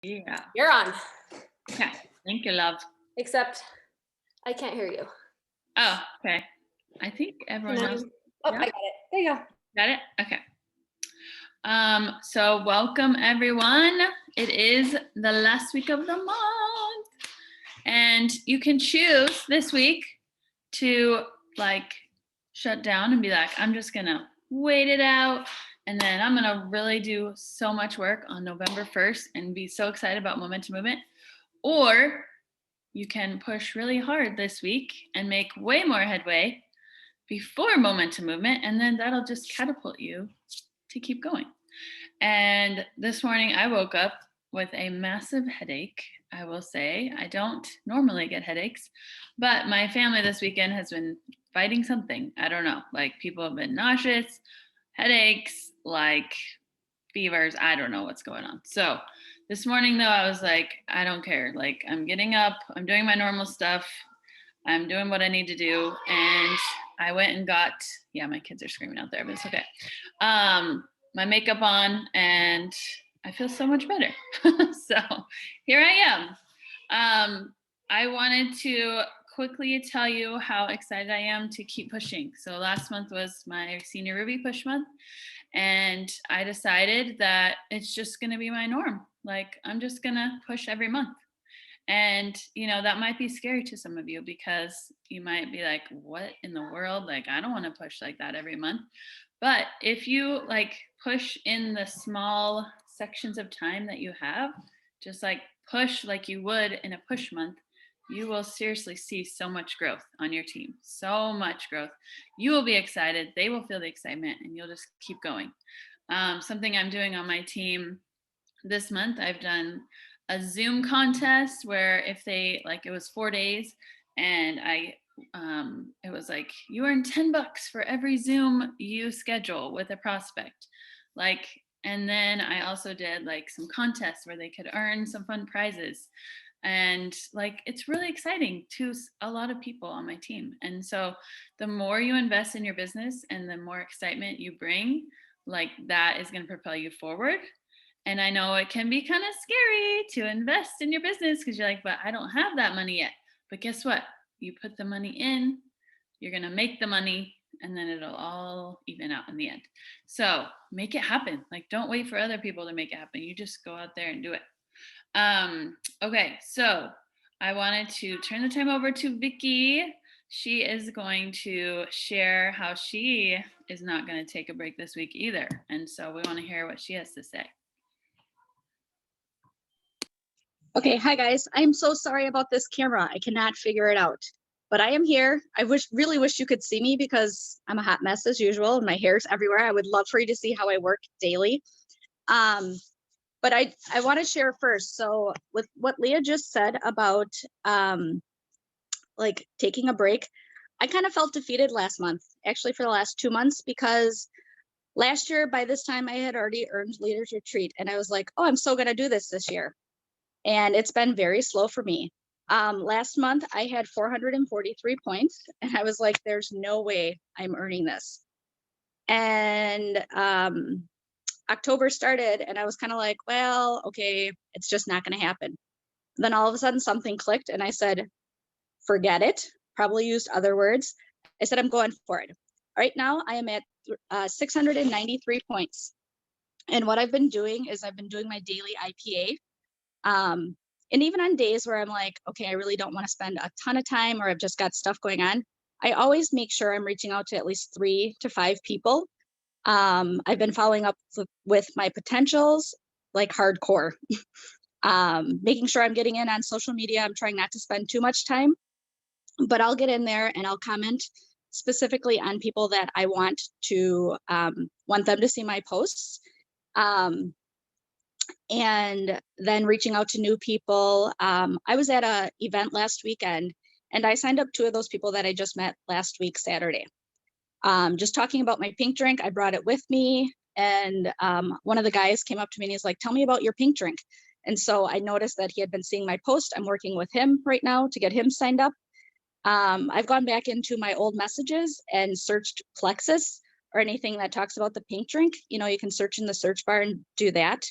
Yeah. You're on. Okay. Thank you, love. Except I can't hear you. Oh, okay. I think everyone else. Oh, Yeah. I got it. There you go. Got it? Okay. So welcome everyone. It is the last week of the month. And you can choose this week to shut down and be like, I'm just gonna wait it out. And then I'm gonna really do so much work on November 1st and be so excited about Momentum Movement. Or you can push really hard this week and make way more headway before Momentum Movement, and then that'll just catapult you to keep going. And this morning I woke up with a massive headache. I will say I don't normally get headaches, but my family this weekend has been fighting something. I don't know. Like people have been nauseous, headaches, like fevers. I don't know what's going on. So this morning though, I was like, I don't care. Like I'm getting up, I'm doing my normal stuff. I'm doing what I need to do. And I went and got, yeah, my kids are screaming out there, but it's okay. My makeup on and I feel so much better. So here I am. I wanted to quickly tell you how excited I am to keep pushing. So last month was my Senior Ruby push month. And I decided that it's just going to be my norm. Like I'm just going to push every month. And, that might be scary to some of you because you might be like, what in the world? Like, I don't want to push like that every month. But if you push in the small sections of time that you have, just push like you would in a push month, you will seriously see so much growth on your team. So much growth. You will be excited. They will feel the excitement and you'll just keep going. Something I'm doing on my team this month, I've done a Zoom contest where if they it was 4 days and it was like you earn $10 for every Zoom you schedule with a prospect. And then I also did some contests where they could earn some fun prizes. And it's really exciting to a lot of people on my team. And so the more you invest in your business and the more excitement you bring, that is going to propel you forward. And I know it can be kind of scary to invest in your business because you're like, but I don't have that money yet. But guess what? You put the money in, you're going to make the money, and then it'll all even out in the end. So make it happen. Don't wait for other people to make it happen. You just go out there and do it. Okay, so I wanted to turn the time over to Vicki. She is going to share how she is not going to take a break this week either. And so we want to hear what she has to say. Okay, hi guys. I'm so sorry about this camera. I cannot figure it out, but I am here. I really wish you could see me because I'm a hot mess as usual and my hair's everywhere. I would love for you to see how I work daily. But I want to share first. So with what Leah just said about taking a break, I kind of felt defeated last month, actually for the last 2 months, because last year by this time I had already earned Leaders Retreat and I was like, oh, I'm so going to do this year. And it's been very slow for me. Last month I had 443 points and I was like, there's no way I'm earning this. And October started and I was kind of like, well, okay, it's just not going to happen. Then all of a sudden something clicked and I said, forget it. Probably used other words. I said, I'm going for it. Right now I am at 693 points. And what I've been doing is I've been doing my daily IPA. And even on days where I'm like, okay, I really don't want to spend a ton of time or I've just got stuff going on, I always make sure I'm reaching out to at least 3 to 5 people. I've been following up with my potentials, like hardcore, making sure I'm getting in on social media. I'm trying not to spend too much time, but I'll get in there and I'll comment specifically on people that I want them to see my posts. And then reaching out to new people. I was at an event last weekend and I signed up 2 of those people that I just met last week, Saturday. Just talking about my pink drink, I brought it with me. And one of the guys came up to me and he's like, tell me about your pink drink. And so I noticed that he had been seeing my post. I'm working with him right now to get him signed up. I've gone back into my old messages and searched Plexus or anything that talks about the pink drink. You can search in the search bar and do that.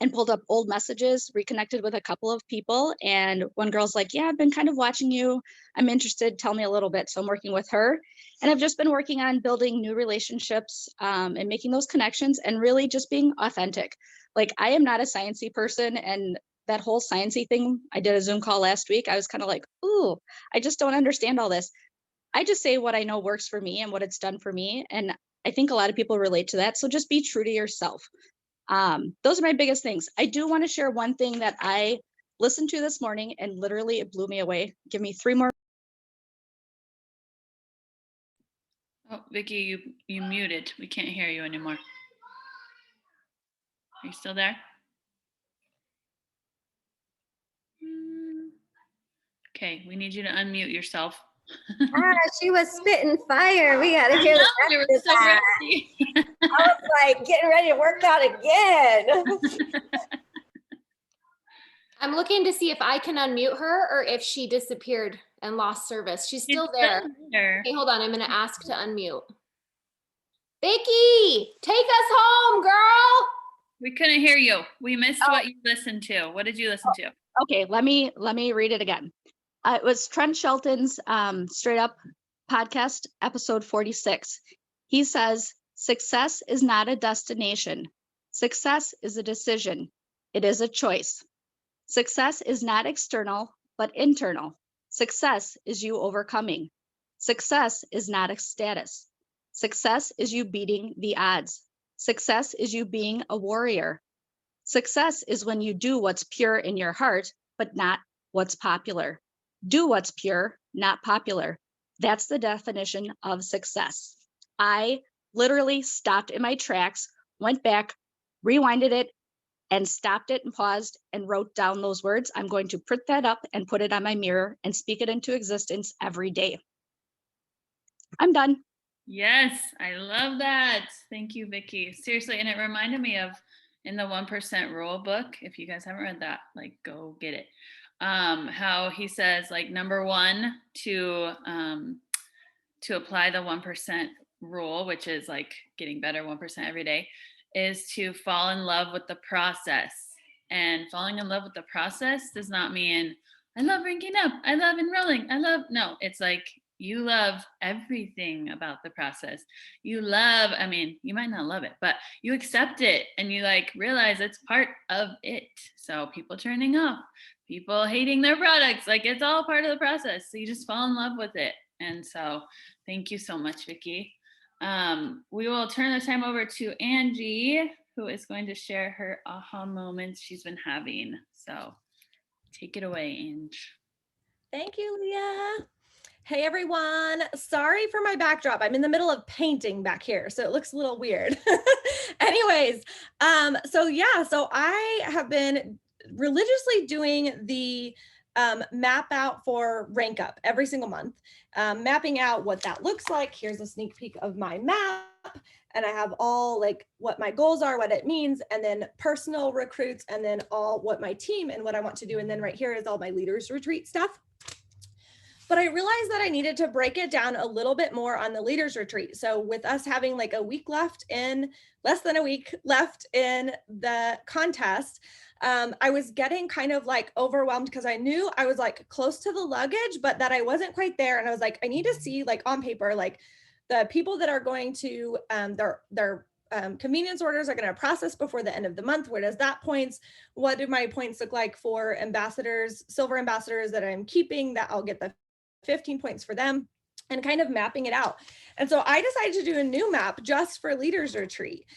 and pulled up old messages, reconnected with a couple of people. And one girl's like, yeah, I've been kind of watching you. I'm interested. Tell me a little bit. So I'm working with her. And I've just been working on building new relationships and making those connections and really just being authentic. Like, I am not a sciencey person. And that whole sciencey thing, I did a Zoom call last week. I was kind of like, ooh, I just don't understand all this. I just say what I know works for me and what it's done for me. And I think a lot of people relate to that. So just be true to yourself. Those are my biggest things. I do want to share one thing that I listened to this morning and literally it blew me away. Give me 3 more. Oh, Vicki, you muted. We can't hear you anymore. Are you still there? Okay, we need you to unmute yourself. She was spitting fire. We got to hear the You were rest of so that. ready. I was like getting ready to work out again. I'm looking to see if I can unmute her or if she disappeared and lost service. She's still there. Okay, hold on. I'm going to ask to unmute. Vicki, take us home, girl. We couldn't hear you. We missed what you listened to. What did you listen to? Okay, let me read it again. It was Trent Shelton's Straight Up podcast, episode 46. He says, success is not a destination. Success is a decision. It is a choice. Success is not external, but internal. Success is you overcoming. Success is not a status. Success is you beating the odds. Success is you being a warrior. Success is when you do what's pure in your heart, but not what's popular. Do what's pure, not popular. That's the definition of success. I literally stopped in my tracks, went back, rewinded it, and stopped it and paused and wrote down those words. I'm going to print that up and put it on my mirror and speak it into existence every day. I'm done. Yes, I love that. Thank you, Vicki. Seriously, and it reminded me of in the 1% rule book. If you guys haven't read that, like go get it. How he says like number 1 to apply the 1% rule, which is like getting better 1% every day, is to fall in love with the process. And falling in love with the process does not mean I love ranking up, I love enrolling, no, it's like you love everything about the process. You love, I mean, you might not love it, but you accept it and you like realize it's part of it. So people turning off, people hating their products, like it's all part of the process. So you just fall in love with it. And so thank you so much, Vicki. We will turn the time over to Angie, who is going to share her aha moments she's been having. So take it away, Angie. Thank you, Leah. Hey, everyone. Sorry for my backdrop. I'm in the middle of painting back here, so it looks a little weird. Anyways, so I have been religiously doing the map out for rank up every single month, mapping out what that looks like. Here's a sneak peek of my map. And I have all like what my goals are, what it means, and then personal recruits, and then all what my team and what I want to do. And then right here is all my leaders retreat stuff. But I realized that I needed to break it down a little bit more on the leaders retreat. So with us having like less than a week left in the contest, I was getting kind of like overwhelmed because I knew I was like close to the luggage, but that I wasn't quite there. And I was like, I need to see like on paper, like the people that are going to their convenience orders are going to process before the end of the month. Where does that points? What do my points look like for ambassadors, silver ambassadors that I'm keeping, that I'll get the 15 points for them, and kind of mapping it out. And so I decided to do a new map just for leaders retreat,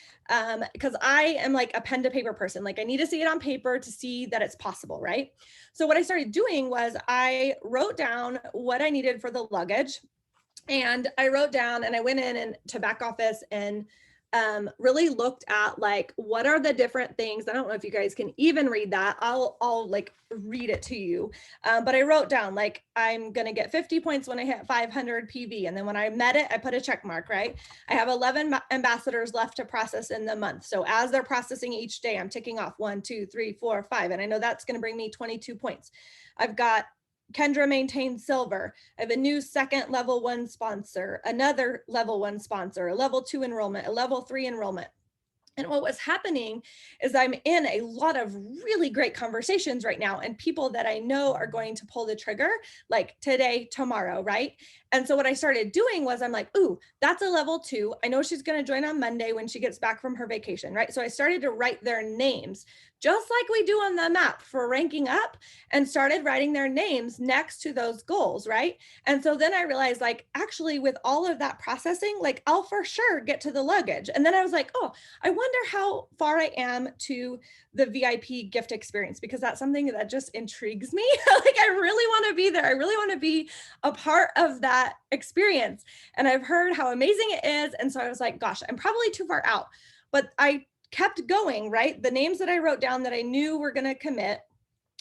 because I am like a pen to paper person. Like I need to see it on paper to see that it's possible, right? So what I started doing was I wrote down what I needed for the luggage, and I wrote down, and I went in and to back office and really looked at like, what are the different things? I don't know if you guys can even read that. I'll like read it to you. But I wrote down like, I'm going to get 50 points when I hit 500 PV. And then when I met it, I put a check mark, right? I have 11 ambassadors left to process in the month. So as they're processing each day, I'm ticking off 1, 2, 3, 4, 5. And I know that's going to bring me 22 points. I've got Kendra maintains silver. I have a new second level 1 sponsor, another level 1 sponsor, a level 2 enrollment, a level 3 enrollment. And what was happening is I'm in a lot of really great conversations right now, and people that I know are going to pull the trigger like today, tomorrow, right? And so what I started doing was I'm like, ooh, that's a level 2. I know she's going to join on Monday when she gets back from her vacation, right? So I started to write their names just like we do on the map for ranking up, and started writing their names next to those goals, right? And so then I realized, like, actually with all of that processing, like I'll for sure get to the luggage. And then I was like, oh, I wonder how far I am to the VIP gift experience, because that's something that just intrigues me. Like, I really want to be there. I really want to be a part of that experience. And I've heard how amazing it is. And so I was like, gosh, I'm probably too far out. But I kept going, right? The names that I wrote down that I knew were going to commit.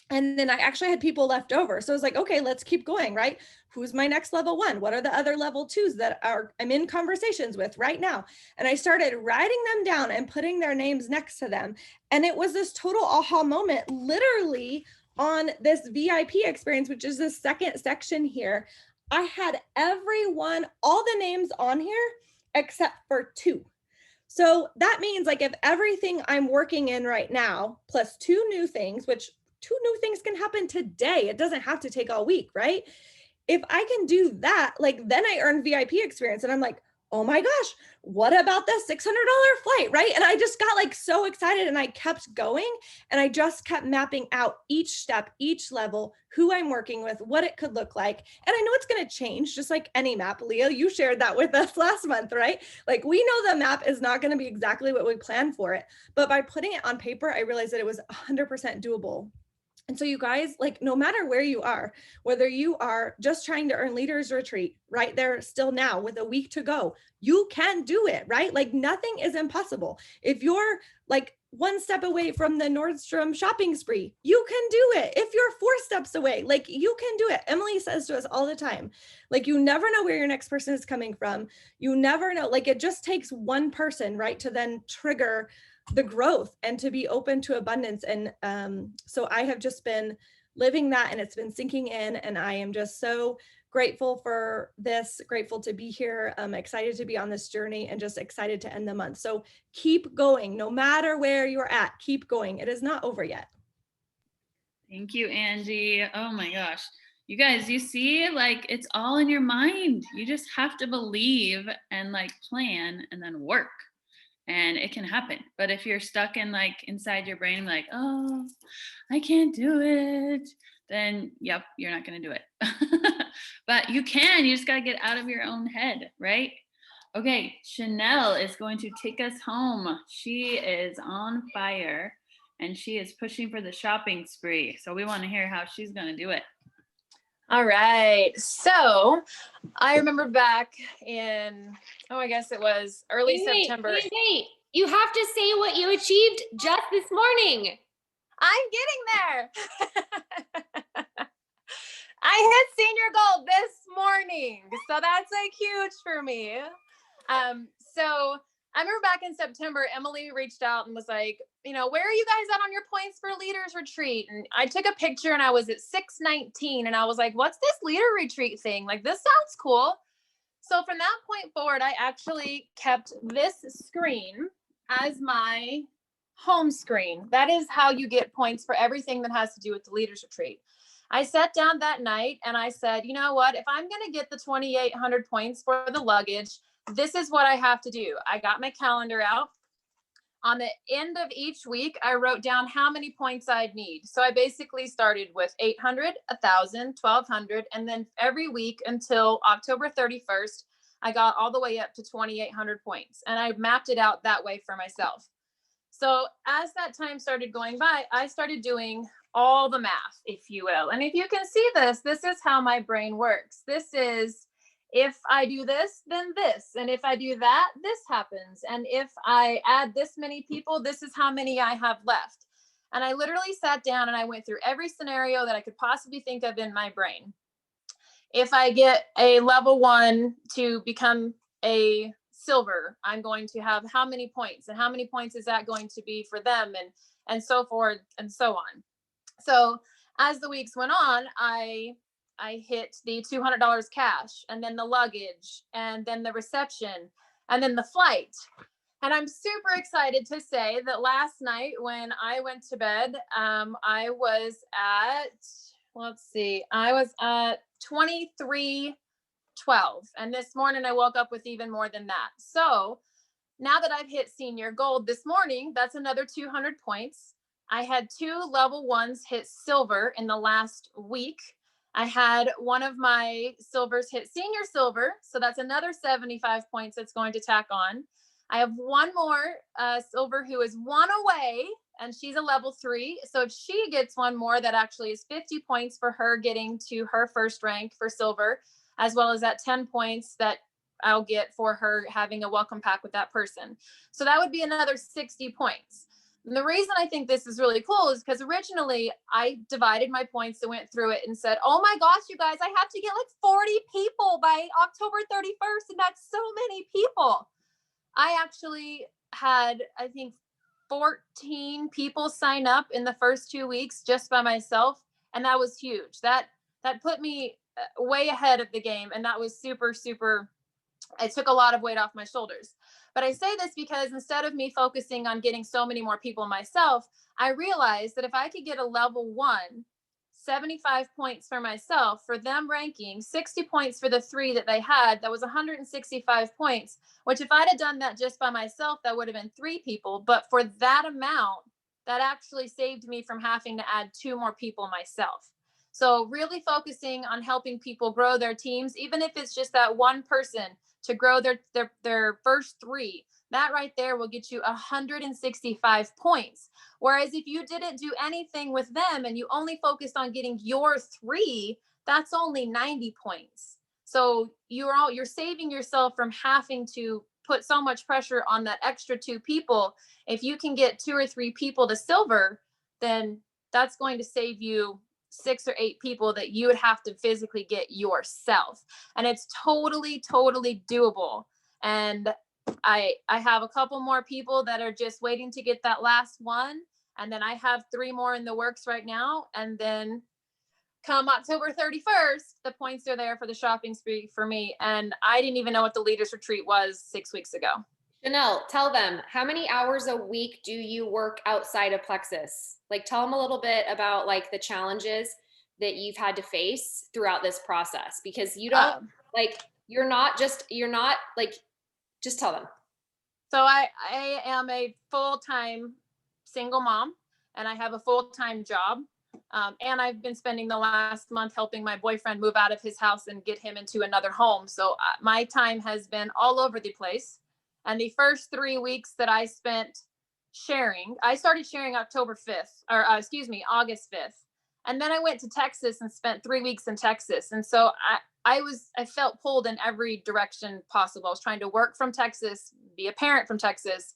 And then I actually had people left over. So I was like, okay, let's keep going, right? Who's my next level 1? What are the other level 2s that I'm in conversations with right now? And I started writing them down and putting their names next to them. And it was this total aha moment, literally on this VIP experience, which is the second section here. I had everyone, all the names on here, except for 2. So that means, like, if everything I'm working in right now, plus 2 new things, which 2 new things can happen today, it doesn't have to take all week, right? If I can do that, like, then I earn VIP experience. And I'm like, oh my gosh, what about the $600 flight, right? And I just got like so excited, and I kept going, and I just kept mapping out each step, each level, who I'm working with, what it could look like. And I know it's going to change, just like any map. Leah, you shared that with us last month, right? Like, we know the map is not going to be exactly what we planned for it, but by putting it on paper, I realized that it was 100% doable. And so you guys, like, no matter where you are, whether you are just trying to earn leaders retreat right there still now with a week to go, you can do it, right? Like, nothing is impossible. If you're like 1 step away from the Nordstrom shopping spree, you can do it. If you're 4 steps away, like, you can do it. Emily says to us all the time, like, you never know where your next person is coming from. You never know, like, it just takes one person, right, to then trigger the growth and to be open to abundance. And so I have just been living that, and it's been sinking in, and I am just so grateful for this, grateful to be here. I'm excited to be on this journey, and just excited to end the month. So keep going, no matter where you're at, keep going. It is not over yet. Thank you, Angie. Oh my gosh. You guys, you see, like, it's all in your mind. You just have to believe and like plan and then work. And it can happen. But if you're stuck in like inside your brain, like, oh, I can't do it, then yep, you're not going to do it. But you can, you just got to get out of your own head, right? Okay, Shenel is going to take us home. She is on fire, and she is pushing for the shopping spree. So we want to hear how she's going to do it. All right. So I remember back in, I guess it was early September. Wait. You have to say what you achieved just this morning. I'm getting there. I hit senior goal this morning. So that's like huge for me. So I remember back in September, Emily reached out and was like, you know, where are you guys at on your points for leaders retreat? And I took a picture, and I was at 619, and I was like, what's this leader retreat thing? Like, this sounds cool. So from that point forward, I actually kept this screen as my home screen. That is how you get points for everything that has to do with the leaders retreat. I sat down that night and I said, you know what, if I'm going to get the 2,800 points for the luggage, this is what I have to do. I got my calendar out. On the end of each week, I wrote down how many points I'd need. So I basically started with 800, 1,000, 1,200, and then every week until October 31st, I got all the way up to 2,800 points. And I mapped it out that way for myself. So as that time started going by, I started doing all the math, if you will. And if you can see this, this is how my brain works. This is, if I do this, then this. And if I do that, this happens. And if I add this many people, this is how many I have left. And I literally sat down and I went through every scenario that I could possibly think of in my brain. If I get a level 1 to become a silver, I'm going to have how many points, and how many points is that going to be for them, and so forth and so on. So as the weeks went on, I hit the $200 cash, and then the luggage, and then the reception, and then the flight. And I'm super excited to say that last night when I went to bed, I was at, let's see, I was at 23:12. And this morning I woke up with even more than that. So now that I've hit senior gold this morning, that's another 200 points. I had 2 level 1s hit silver in the last week. I had one of my silvers hit senior silver. So that's another 75 points that's going to tack on. I have one more silver who is 1 away, and she's a level 3. So if she gets one more, that actually is 50 points for her getting to her first rank for silver, as well as that 10 points that I'll get for her having a welcome pack with that person. So that would be another 60 points. And the reason I think this is really cool is because originally I divided my points and went through it and said, oh my gosh, you guys, I have to get like 40 people by October 31st. And that's so many people. I actually had, I think, 14 people sign up in the first 2 weeks just by myself. And that was huge. That put me way ahead of the game. And that was super, super, it took a lot of weight off my shoulders. But I say this because instead of me focusing on getting so many more people myself, I realized that if I could get a level 1, 75 points for myself, for them ranking, 60 points for the 3 that they had, that was 165 points, which if I'd have done that just by myself, that would have been 3 people. But for that amount, that actually saved me from having to add 2 more people myself. So really focusing on helping people grow their teams, even if it's just that one person to grow their first 3, that right there will get you 165 points. Whereas if you didn't do anything with them and you only focused on getting your 3, that's only 90 points. So you're saving yourself from having to put so much pressure on that extra 2 people. If you can get 2 or 3 people to silver, then that's going to save you 6 or 8 people that you would have to physically get yourself. And it's totally, totally doable. And I have a couple more people that are just waiting to get that last one. And then I have 3 more in the works right now. And then come October 31st, the points are there for the shopping spree for me. And I didn't even know what the leaders retreat was 6 weeks ago. Shenel, tell them, how many hours a week do you work outside of Plexus? Like, tell them a little bit about like the challenges that you've had to face throughout this process, because you don't you're not like, just tell them. So I am a full-time single mom, and I have a full-time job. And I've been spending the last month helping my boyfriend move out of his house and get him into another home. So my time has been all over the place. And the first 3 weeks that I spent sharing, I started sharing October 5th, or August 5th. And then I went to Texas and spent 3 weeks in Texas. And so I felt pulled in every direction possible. I was trying to work from Texas, be a parent from Texas,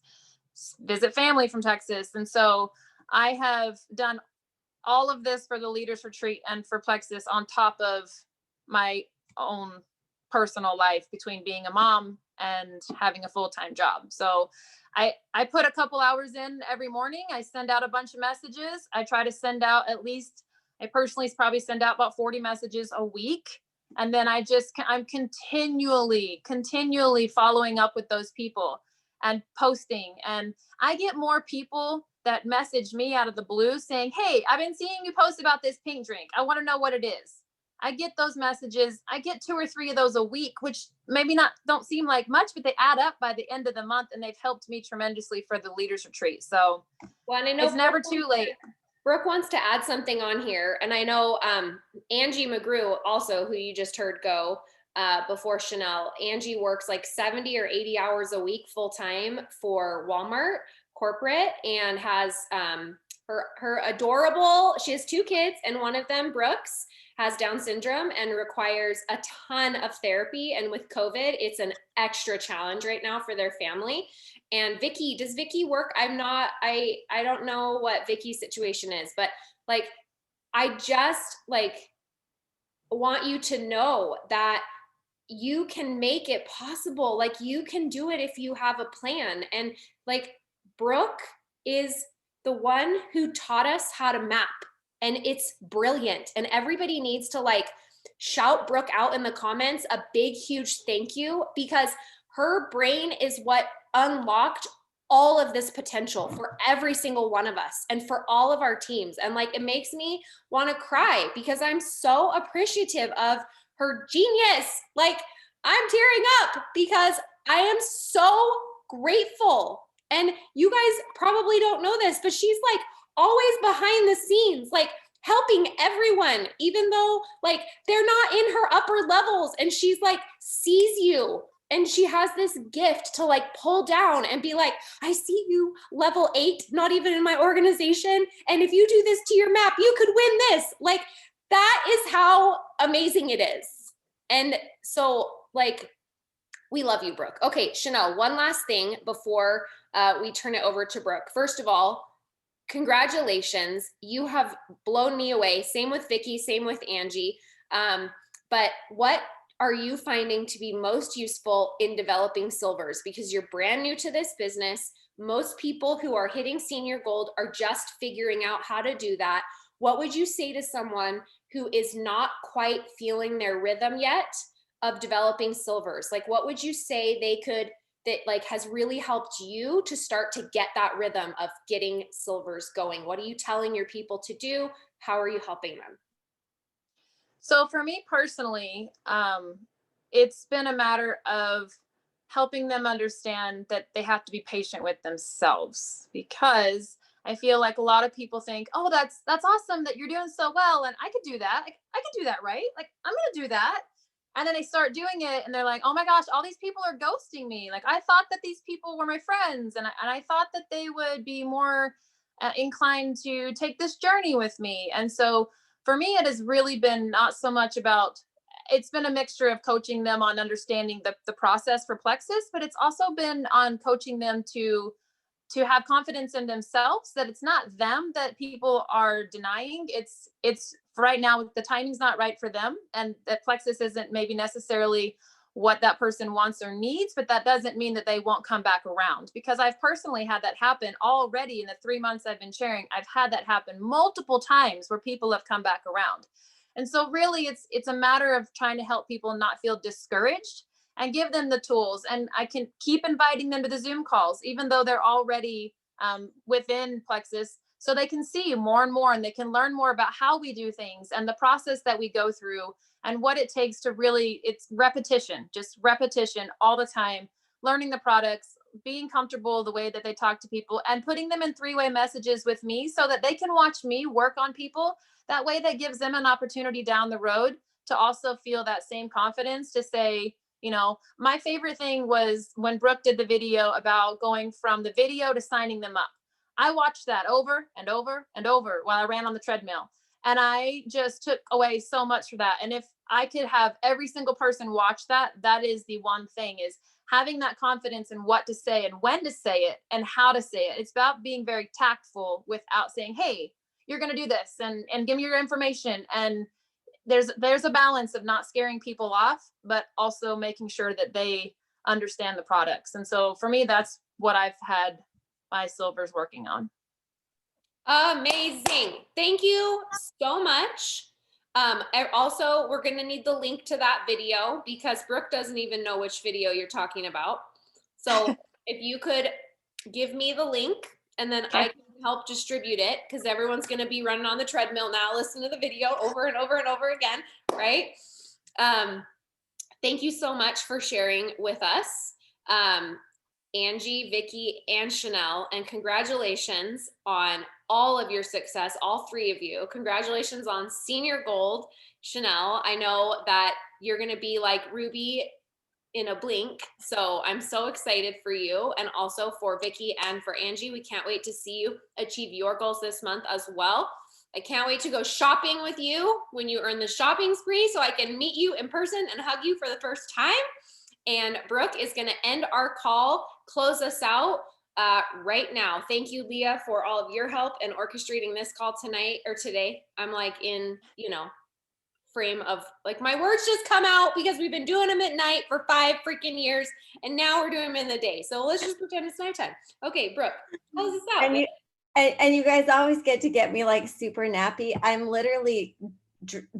visit family from Texas. And so I have done all of this for the Leaders Retreat and for Plexus on top of my own personal life, between being a mom and having a full-time job. So I put a couple hours in every morning. I send out a bunch of messages. I try to send out I personally probably send out about 40 messages a week. And then I'm continually following up with those people and posting. And I get more people that message me out of the blue saying, hey, I've been seeing you post about this pink drink. I want to know what it is. I get those messages. I get 2 or 3 of those a week, which maybe don't seem like much, but they add up by the end of the month, and they've helped me tremendously for the Leaders Retreat. So it's never too late. Brooke wants to add something on here. And I know Angie McGrew also, who you just heard go before Shenel. Angie works like 70 or 80 hours a week full-time for Walmart corporate, and has her adorable, she has 2 kids, and one of them, Brooks, has Down syndrome and requires a ton of therapy. And with COVID, it's an extra challenge right now for their family. And Vicki, does Vicki work? I don't know what Vicki's situation is, but like, I just like want you to know that you can make it possible. Like, you can do it if you have a plan. And like, Brooke is the one who taught us how to map, and it's brilliant. And everybody needs to like shout Brooke out in the comments a big, huge thank you, because her brain is what unlocked all of this potential for every single one of us and for all of our teams. And like, it makes me want to cry because I'm so appreciative of her genius. Like, I'm tearing up because I am so grateful. And you guys probably don't know this, but she's like always behind the scenes, like helping everyone, even though like they're not in her upper levels, and she's like sees you. And she has this gift to like pull down and be like, I see you level 8, not even in my organization. And if you do this to your map, you could win this. Like, that is how amazing it is. And so like, we love you, Brooke. Okay, Shenel, one last thing before we turn it over to Brooke. First of all, congratulations. You have blown me away. Same with Vicki, same with Angie. But what are you finding to be most useful in developing silvers? Because you're brand new to this business. Most people who are hitting senior gold are just figuring out how to do that. What would you say to someone who is not quite feeling their rhythm yet of developing silvers? Like, what would you say they could, that like has really helped you to start to get that rhythm of getting silvers going? What are you telling your people to do? How are you helping them? So for me personally, it's been a matter of helping them understand that they have to be patient with themselves, because I feel like a lot of people think, oh, that's awesome that you're doing so well, and I could do that. I could do that, right? Like, I'm gonna do that. And then they start doing it and they're like, oh my gosh, all these people are ghosting me. Like, I thought that these people were my friends, and I thought that they would be more inclined to take this journey with me. And so for me, it has really been not so much about, it's been a mixture of coaching them on understanding the process for Plexus, but it's also been on coaching them to have confidence in themselves, that it's not them that people are denying. It's right now, the timing's not right for them, and that Plexus isn't maybe necessarily what that person wants or needs, but that doesn't mean that they won't come back around. Because I've personally had that happen already in the 3 months I've been sharing. I've had that happen multiple times where people have come back around. And so really it's a matter of trying to help people not feel discouraged and give them the tools. And I can keep inviting them to the Zoom calls, even though they're already within Plexus, so they can see more and more, and they can learn more about how we do things and the process that we go through and what it takes to really, it's repetition, just repetition all the time, learning the products, being comfortable the way that they talk to people, and putting them in 3-way messages with me so that they can watch me work on people. That way that gives them an opportunity down the road to also feel that same confidence to say, you know, my favorite thing was when Brooke did the video about going from the video to signing them up. I watched that over and over and over while I ran on the treadmill. And I just took away so much from that. And if I could have every single person watch that, that is the one thing, is having that confidence in what to say and when to say it and how to say it. It's about being very tactful without saying, hey, you're going to do this and give me your information. And there's a balance of not scaring people off, but also making sure that they understand the products. And so for me, that's what I've had my silvers working on. Amazing. Thank you so much. Also, we're going to need the link to that video because Brooke doesn't even know which video you're talking about. So if you could give me the link, and then I can help distribute it, because everyone's going to be running on the treadmill now, listen to the video over and over and over again, right? Thank you so much for sharing with us, Angie, Vicki, and Shenel, and congratulations on all of your success, all 3 of you. Congratulations on senior gold. Shenel, I know that you're going to be like Ruby in a blink. So I'm so excited for you, and also for Vicki and for Angie. We can't wait to see you achieve your goals this month as well. I can't wait to go shopping with you when you earn the shopping spree, so I can meet you in person and hug you for the first time. And Brooke is going to end our call, close us out right now. Thank you, Leah, for all of your help in orchestrating this call tonight or today. I'm like in, frame of like my words just come out because we've been doing them at night for 5 freaking years, and now we're doing them in the day. So let's just pretend it's nighttime. Okay, Brooke, close this out. And you guys always get to get me like super nappy. I'm literally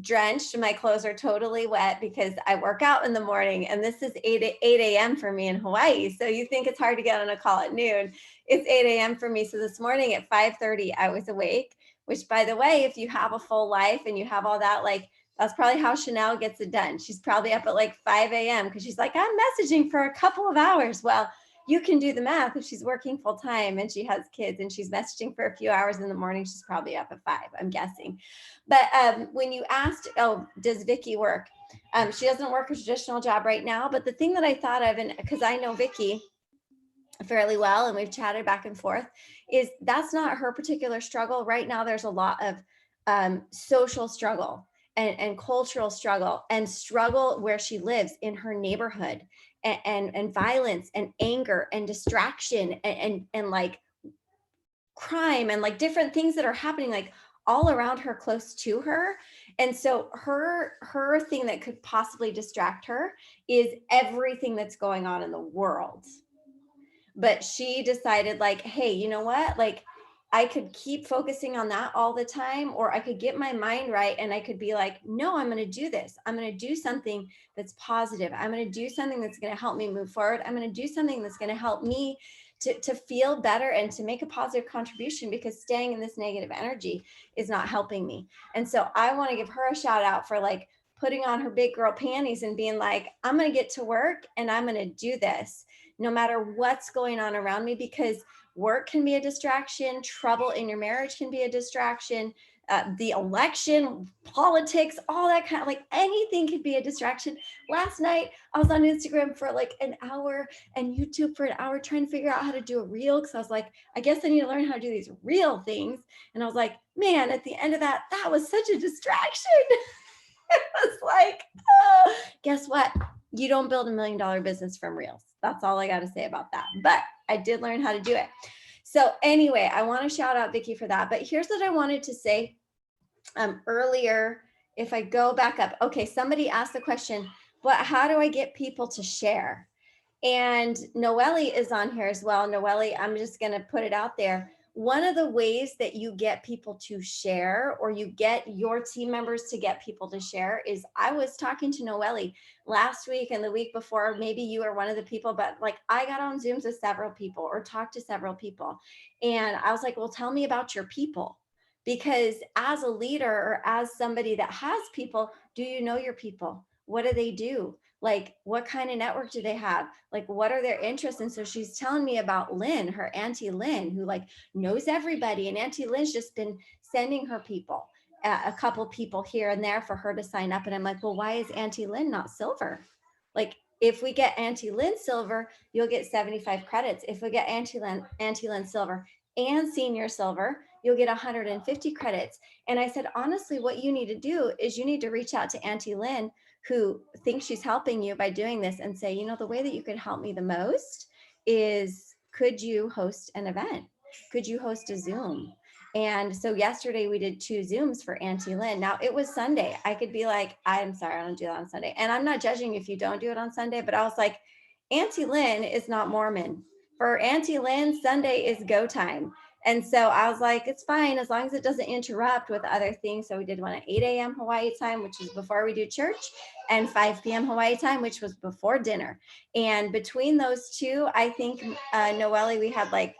drenched. My clothes are totally wet because I work out in the morning, and this is 8 a.m. for me in Hawaii. So you think it's hard to get on a call at noon. It's 8 a.m. for me. So this morning at 5:30, I was awake, which, by the way, if you have a full life and you have all that, like, that's probably how Shenel gets it done. She's probably up at like 5 a.m. because she's like, I'm messaging for a couple of hours. Well, you can do the math. If she's working full time and she has kids and she's messaging for a few hours in the morning, she's probably up at 5, I'm guessing. But when you asked, oh, does Vicki work? She doesn't work a traditional job right now. But the thing that I thought of, and because I know Vicki fairly well and we've chatted back and forth, is that's not her particular struggle. Right now, there's a lot of social struggle and cultural struggle and struggle where she lives in her neighborhood, and violence and anger and distraction and like crime and like different things that are happening like all around her, close to her. And so her thing that could possibly distract her is everything that's going on in the world. But she decided, like, hey, you know what? Like, I could keep focusing on that all the time, or I could get my mind right and I could be like, no, I'm going to do this. I'm going to do something that's positive. I'm going to do something that's going to help me move forward. I'm going to do something that's going to help me to feel better and to make a positive contribution, because staying in this negative energy is not helping me. And so I want to give her a shout out for like putting on her big girl panties and being like, I'm going to get to work and I'm going to do this no matter what's going on around me, because work can be a distraction. Trouble in your marriage can be a distraction. The election, politics, all that kind of, like, anything could be a distraction. Last night, I was on Instagram for like an hour and YouTube for an hour trying to figure out how to do a reel, because I was like, I guess I need to learn how to do these real things. And I was like, man, at the end of that, that was such a distraction. It was like, oh, guess what? You don't build $1 million business from reels. That's all I got to say about that. But I did learn how to do it. So anyway, I want to shout out Vicki for that. But here's what I wanted to say earlier. If I go back up, okay, somebody asked the question, how do I get people to share? And Noelle is on here as well. Noelle, I'm just going to put it out there. One of the ways that you get people to share, or you get your team members to get people to share, is I was talking to Noelle last week and the week before. Maybe you are one of the people, but like, I got on Zooms with several people or talked to several people. And I was like, well, tell me about your people. Because as a leader or as somebody that has people, do you know your people? What do they do? Like, what kind of network do they have? Like, what are their interests? And so she's telling me about Lynn, her Auntie Lynn, who like knows everybody. And Auntie Lynn's just been sending her people, a couple people here and there for her to sign up. And I'm like, well, why is Auntie Lynn not silver? Like, if we get Auntie Lynn silver, you'll get 75 credits. If we get Auntie Lynn silver and senior silver, you'll get 150 credits. And I said, honestly, what you need to do is you need to reach out to Auntie Lynn, who thinks she's helping you by doing this, and say, you know, the way that you could help me the most is, could you host an event? Could you host a Zoom? And so yesterday we did 2 Zooms for Auntie Lynn. Now it was Sunday. I could be like, I'm sorry, I don't do that on Sunday. And I'm not judging if you don't do it on Sunday, but I was like, Auntie Lynn is not Mormon. For Auntie Lynn, Sunday is go time. And so I was like, it's fine as long as it doesn't interrupt with other things. So we did one at 8 a.m. Hawaii time, which is before we do church, and 5 p.m. Hawaii time, which was before dinner. And between those two, I think, Noelle, we had like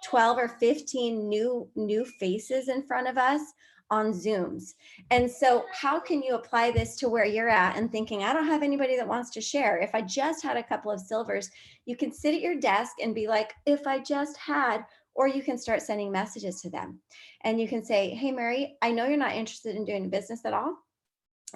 12 or 15 new faces in front of us on Zooms. And so how can you apply this to where you're at and thinking, I don't have anybody that wants to share? If I just had a couple of silvers, you can sit at your desk and be like, if I just had, or you can start sending messages to them. And you can say, hey, Mary, I know you're not interested in doing business at all.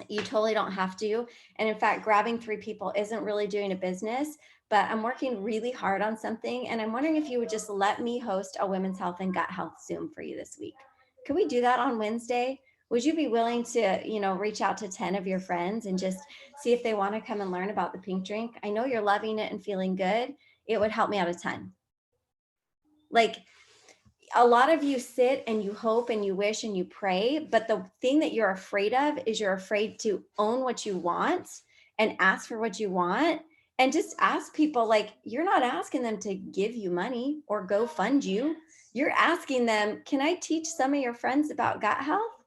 You totally don't have to. And in fact, grabbing 3 people isn't really doing a business, but I'm working really hard on something. And I'm wondering if you would just let me host a women's health and gut health Zoom for you this week. Could we do that on Wednesday? Would you be willing to, you know, reach out to 10 of your friends and just see if they want to come and learn about the pink drink? I know you're loving it and feeling good. It would help me out a ton. Like, a lot of you sit and you hope and you wish and you pray, but the thing that you're afraid of is you're afraid to own what you want and ask for what you want. And just ask people, like, you're not asking them to give you money or go fund you. You're asking them, can I teach some of your friends about gut health?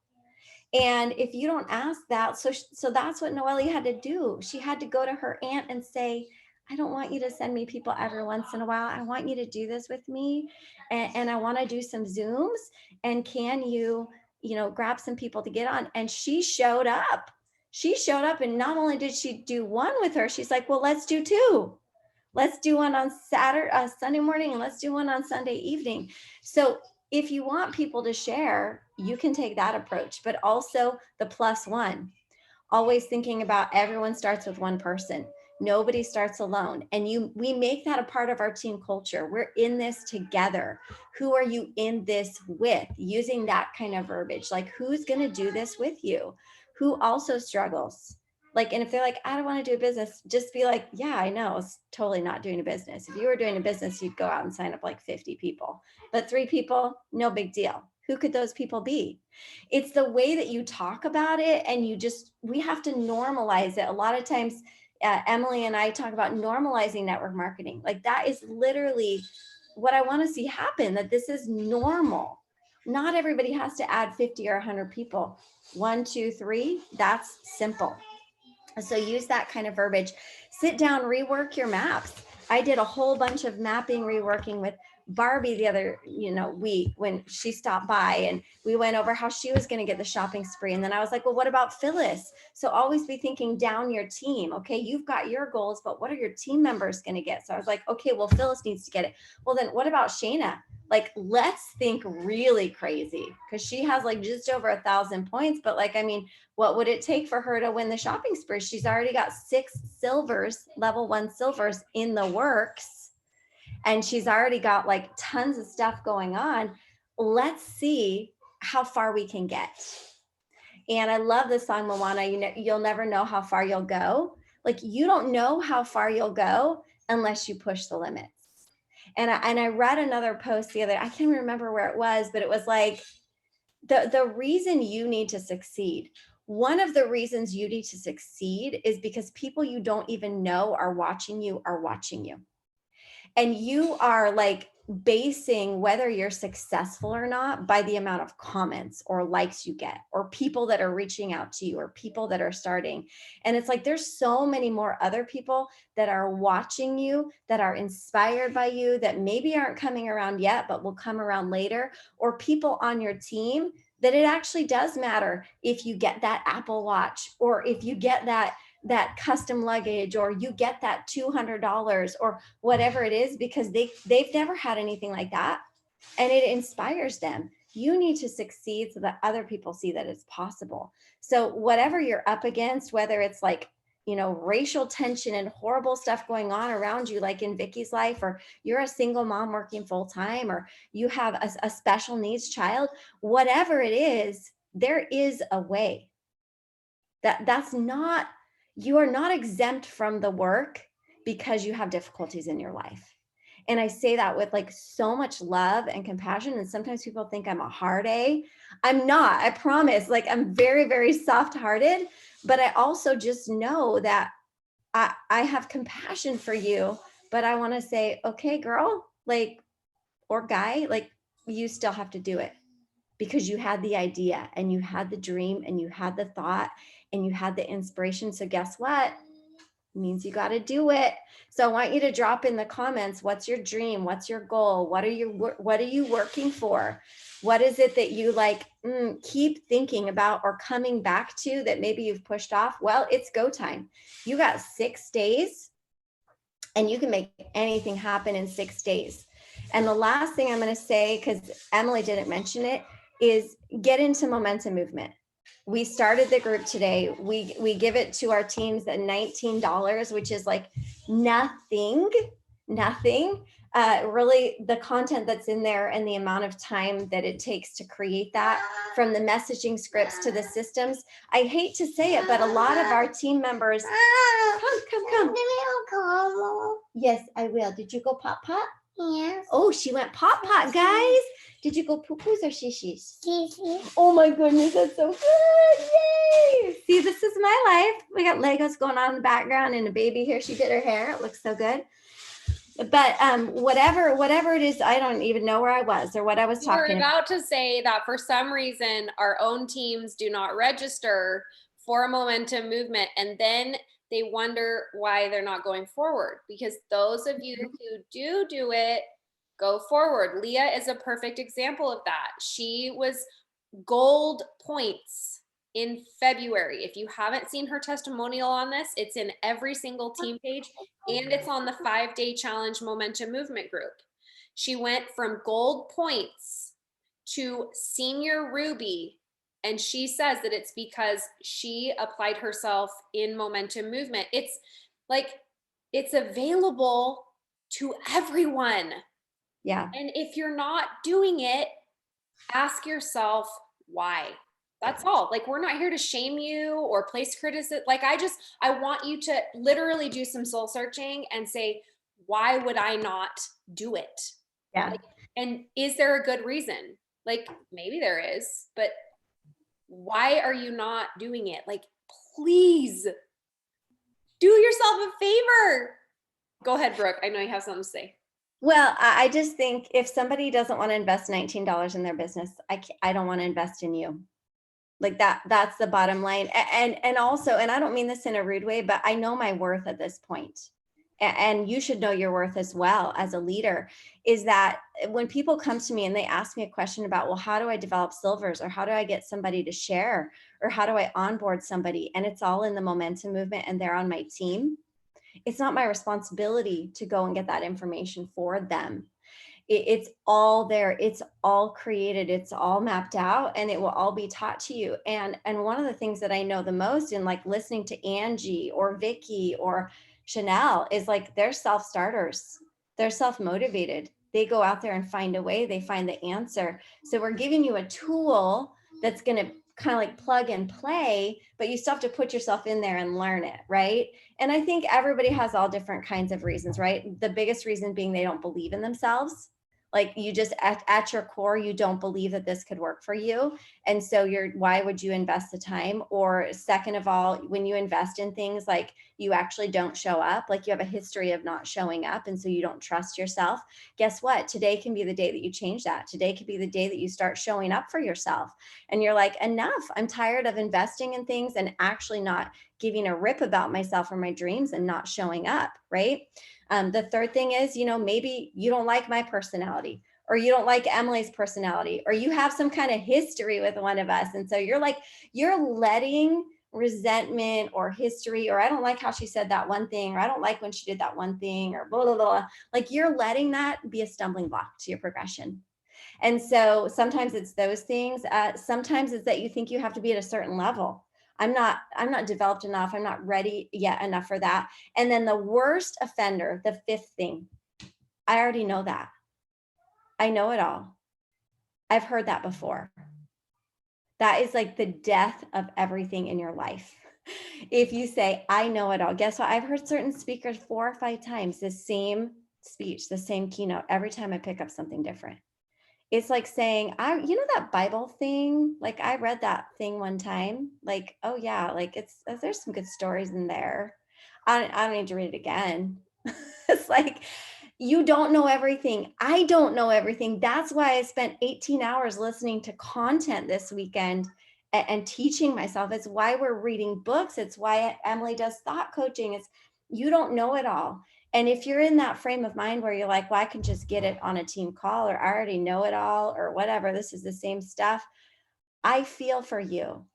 And if you don't ask that, so that's what Noelle had to do. She had to go to her aunt and say, I don't want you to send me people every once in a while. I want you to do this with me. And I want to do some Zooms. And can you, grab some people to get on? And she showed up. And not only did she do one with her, she's like, well, let's do two. Let's do one on Sunday morning, and let's do one on Sunday evening. So if you want people to share, you can take that approach, but also the +1. Always thinking about everyone starts with one person. Nobody starts alone. And we make that a part of our team culture. We're in this together. Who are you in this with? Using that kind of verbiage, like who's going to do this with you? Who also struggles? Like, and if they're like, I don't want to do a business, just be like, yeah, I know, it's totally not doing a business. If you were doing a business, you'd go out and sign up like 50 people, but 3 people, no big deal. Who could those people be? It's the way that you talk about it. And we have to normalize it. A lot of times, Emily and I talk about normalizing network marketing. Like that is literally what I want to see happen, that this is normal. Not everybody has to add 50 or 100 people. 1, 2, 3, that's simple. So use that kind of verbiage. Sit down, rework your maps. I did a whole bunch of mapping, reworking with Barbie the other, week when she stopped by, and we went over how she was going to get the shopping spree. And then I was like, well, what about Phyllis? So always be thinking down your team. Okay, you've got your goals, but what are your team members going to get? So I was like, okay, well, Phyllis needs to get it. Well, then what about Shayna? Like, let's think really crazy, because she has like just over 1,000 points. But like, I mean, what would it take for her to win the shopping spree? She's already got 6 silvers, level 1 silvers in the works. And she's already got like tons of stuff going on. Let's see how far we can get. And I love the song, Moana, you'll never know how far you'll go. Like, you don't know how far you'll go unless you push the limits. And I read another post the other, I can't remember where it was, but it was like, the reason you need to succeed, one of the reasons you need to succeed is because people you don't even know are watching you. And you are like basing whether you're successful or not by the amount of comments or likes you get, or people that are reaching out to you, or people that are starting. And it's like, there's so many more other people that are watching you, that are inspired by you, that maybe aren't coming around yet, but will come around later, or people on your team that it actually does matter if you get that Apple Watch, or if you get that custom luggage, or you get that $200 or whatever it is, because they've never had anything like that. And it inspires them. You need to succeed so that other people see that it's possible. So whatever you're up against, whether it's like, racial tension and horrible stuff going on around you, like in Vicki's life, or you're a single mom working full time, or you have a special needs child, whatever it is, there is a way. You are not exempt from the work because you have difficulties in your life. And I say that with like so much love and compassion. And sometimes people think I'm a hard A. I'm not, I promise. Like, I'm very, very soft-hearted, but I also just know that I have compassion for you, but I want to say, okay, girl, like, or guy, like, you still have to do it, because you had the idea, and you had the dream, and you had the thought, and you had the inspiration. So guess what? It means you got to do it. So I want you to drop in the comments, what's your dream? What's your goal? What are you working for? What is it that you like keep thinking about or coming back to that maybe you've pushed off? Well, it's go time. You got 6 days, and you can make anything happen in 6 days. And the last thing I'm going to say, because Emily didn't mention it, is get into momentum movement. We started the group today. We give it to our teams at $19, which is like nothing. Really, the content that's in there and the amount of time that it takes to create that, from the messaging scripts to the systems. I hate to say it, but a lot of our team members, come. Yes, I will. Did you go pop? Yes. Oh, she went pop, guys. Did you go poo-poos or shishis? Oh my goodness, that's so good. Yay. See, this is my life. We got Legos going on in the background and a baby here. She did her hair. It looks so good. But whatever it is, I don't even know where I was or what I was You were talking about. about to say that for some reason, our own teams do not register for a momentum movement. And then they wonder why they're not going forward. Because those of you who do it, go forward. Leah is a perfect example of that. She was gold points in February. If you haven't seen her testimonial on this, it's in every single team page and it's on the 5-day challenge momentum movement group. She went from gold points to senior ruby. And she says that it's because she applied herself in momentum movement. It's like, it's available to everyone. Yeah. And if you're not doing it, ask yourself why. That's all. Like, we're not here to shame you or place criticism. Like, I want you to literally do some soul searching and say, why would I not do it? Yeah. Like, and is there a good reason? Like, maybe there is, but why are you not doing it? Like, please do yourself a favor. Go ahead, Brooke. I know you have something to say. Well, I just think if somebody doesn't want to invest $19 in their business, I don't want to invest in you. Like that's the bottom line. And also, and I don't mean this in a rude way, but I know my worth at this point. And you should know your worth as well as a leader, is that when people come to me and they ask me a question about, well, how do I develop silvers, or how do I get somebody to share, or how do I onboard somebody? And it's all in the momentum movement and they're on my team. It's not my responsibility to go and get that information for them. It's all there. It's all created. It's all mapped out, and it will all be taught to you. And one of the things that I know the most in like listening to Angie or Vicki or Shenel is like they're self-starters. They're self-motivated. They go out there and find a way. They find the answer. So we're giving you a tool that's going to kind of like plug and play, but you still have to put yourself in there and learn it, right? And I think everybody has all different kinds of reasons, right? The biggest reason being they don't believe in themselves. Like you just at your core, you don't believe that this could work for you. And so why would you invest the time? Or second of all, when you invest in things, like you actually don't show up, like you have a history of not showing up. And so you don't trust yourself. Guess what? Today can be the day that you change that. Today could be the day that you start showing up for yourself. And you're like, enough. I'm tired of investing in things and actually not giving a rip about myself or my dreams and not showing up, right? The third thing is, maybe you don't like my personality, or you don't like Emily's personality, or you have some kind of history with one of us. And so you're letting resentment or history, or I don't like how she said that one thing, or I don't like when she did that one thing, or blah, blah, blah. Like you're letting that be a stumbling block to your progression. And so sometimes it's those things. Sometimes it's that you think you have to be at a certain level. I'm not developed enough. I'm not ready yet enough for that. And then the worst offender, the fifth thing, I already know that. I know it all. I've heard that before. That is like the death of everything in your life. If you say, I know it all, guess what? I've heard certain speakers 4 or 5 times, the same speech, the same keynote, every time I pick up something different. It's like saying, that Bible thing, like I read that thing one time, like, oh yeah, like there's some good stories in there. I don't need to read it again. It's like, you don't know everything. I don't know everything. That's why I spent 18 hours listening to content this weekend and teaching myself. It's why we're reading books. It's why Emily does thought coaching. You don't know it all. And if you're in that frame of mind where you're like, well, I can just get it on a team call, or I already know it all, or whatever, this is the same stuff, I feel for you,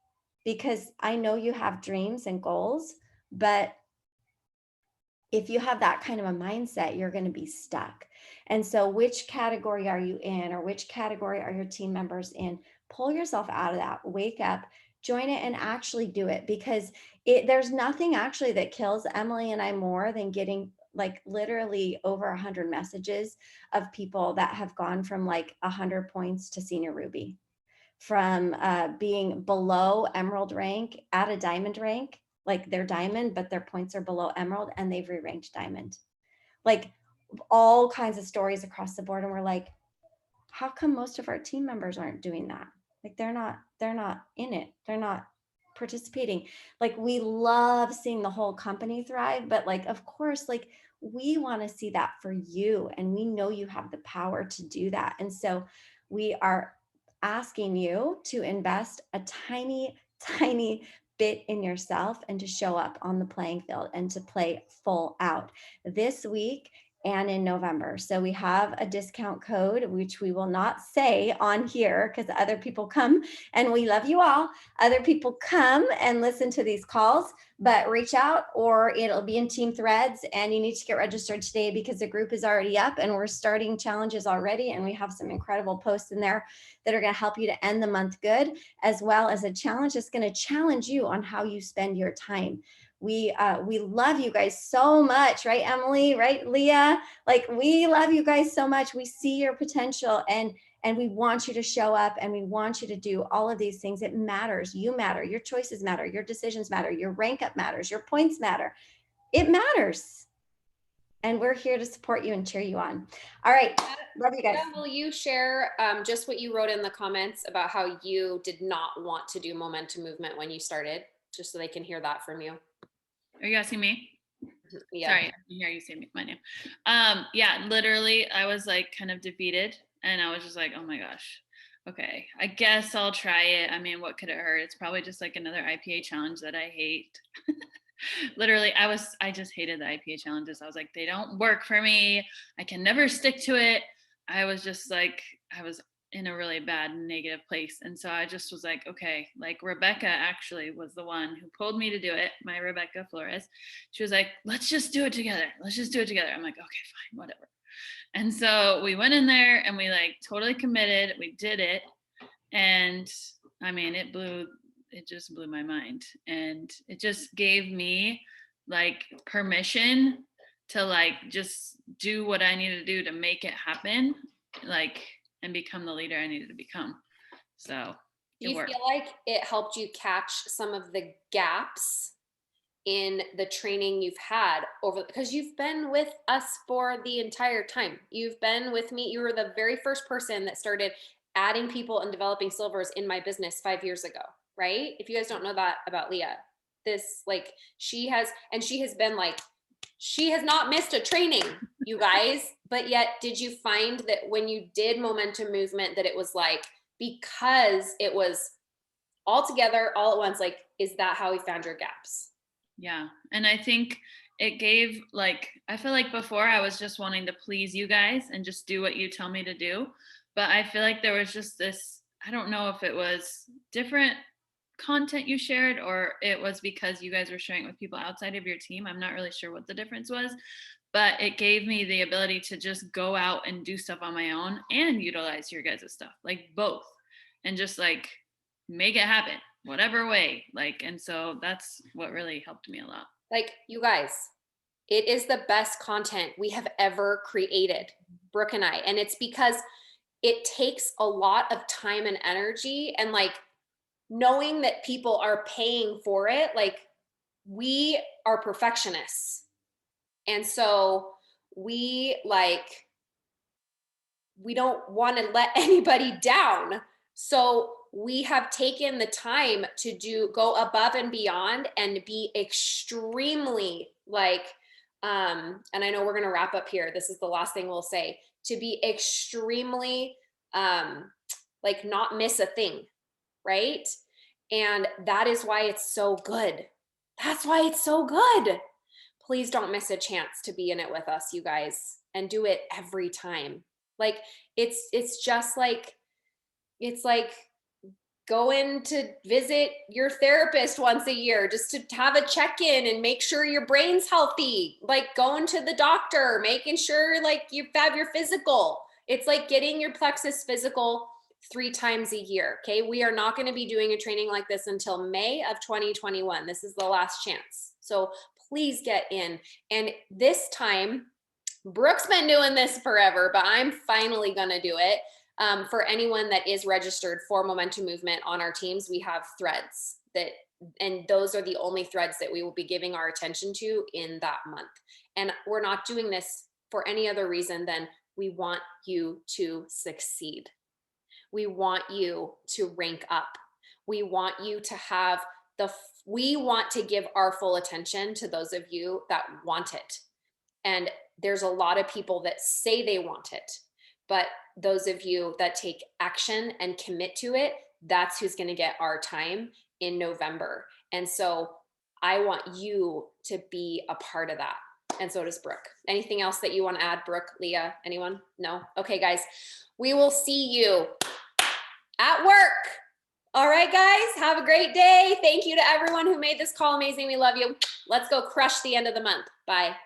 because I know you have dreams and goals, but if you have that kind of a mindset, you're going to be stuck. And so which category are you in, or which category are your team members in? Pull yourself out of that, wake up, join it, and actually do it, because there's nothing actually that kills Emily and I more than getting like literally over 100 messages of people that have gone from like 100 points to senior ruby, from being below emerald rank at a diamond rank, like they're diamond, but their points are below emerald and they've re-ranked diamond. Like all kinds of stories across the board. And we're like, how come most of our team members aren't doing that? Like they're not in it. They're not participating. Like we love seeing the whole company thrive, but like, of course, like we want to see that for you. And we know you have the power to do that. And so we are asking you to invest a tiny, tiny bit in yourself and to show up on the playing field and to play full out this week and in November. So we have a discount code, which we will not say on here because other people come, and we love you all. Other people come and listen to these calls, but reach out, or it'll be in team threads, and you need to get registered today because the group is already up and we're starting challenges already. And we have some incredible posts in there that are going to help you to end the month good, as well as a challenge that's going to challenge you on how you spend your time. We love you guys so much, right, Emily? Right, Leah? Like, we love you guys so much. We see your potential, and we want you to show up, and we want you to do all of these things. It matters. You matter. Your choices matter. Your decisions matter. Your rank up matters. Your points matter. It matters. And we're here to support you and cheer you on. All right. Love you guys. Will you share just what you wrote in the comments about how you did not want to do momentum movement when you started, just so they can hear that from you? Are you asking me? Yeah. Sorry, I didn't hear you say my name. Yeah, literally, I was like kind of defeated, and I was just like, oh my gosh, okay, I guess I'll try it. I mean, what could it hurt? It's probably just like another IPA challenge that I hate. Literally, I just hated the IPA challenges. I was like, they don't work for me. I can never stick to it. I was just like, I was in a really bad negative place. And so I just was like, okay, like Rebecca actually was the one who pulled me to do it. My Rebecca Flores. She was like, let's just do it together. Let's just do it together. I'm like, okay, fine, whatever. And so we went in there and we like totally committed. We did it. And I mean, it just blew my mind. And it just gave me like permission to like just do what I needed to do to make it happen. Like, and become the leader I needed to become. So do you feel like it helped you catch some of the gaps in the training you've had because you've been with us for the entire time. You've been with me. You were the very first person that started adding people and developing silvers in my business 5 years ago, right? If you guys don't know that about Leah, she has not missed a training, you guys. But yet, did you find that when you did momentum movement, that it was like, because it was all together, all at once, like, is that how we found your gaps? Yeah. And I think it gave I feel like before I was just wanting to please you guys and just do what you tell me to do. But I feel like there was just this, I don't know if it was different content you shared or it was because you guys were sharing it with people outside of your team. I'm not really sure what the difference was, but it gave me the ability to just go out and do stuff on my own and utilize your guys' stuff, like both, and just like make it happen whatever way. And so that's what really helped me a lot. Like, you guys, it is the best content we have ever created, Brooke and I. And it's because it takes a lot of time and energy, and like knowing that people are paying for it. Like, we are perfectionists. And so we don't want to let anybody down. So we have taken the time to go above and beyond and be extremely and I know we're going to wrap up here. This is the last thing we'll say, to be extremely not miss a thing. Right. And that is why it's so good. That's why it's so good. Please don't miss a chance to be in it with us, you guys, and do it every time. Like, it's just like, it's like going to visit your therapist once a year just to have a check-in and make sure your brain's healthy. Like going to the doctor, making sure like you have your physical. It's like getting your plexus physical 3 times a year. Okay. We are not going to be doing a training like this until May of 2021. This is the last chance. So please get in. And this time, Brooke's been doing this forever, but I'm finally going to do it. For anyone that is registered for Momentum Movement on our teams, we have threads and those are the only threads that we will be giving our attention to in that month. And we're not doing this for any other reason than we want you to succeed. We want you to rank up. We want you to have we want to give our full attention to those of you that want it. And there's a lot of people that say they want it, but those of you that take action and commit to it, that's who's going to get our time in November. And so I want you to be a part of that. And so does Brooke. Anything else that you want to add, Brooke, Leah, anyone? No? Okay, guys, we will see you at work. All right, guys, have a great day. Thank you to everyone who made this call amazing. We love you. Let's go crush the end of the month. Bye.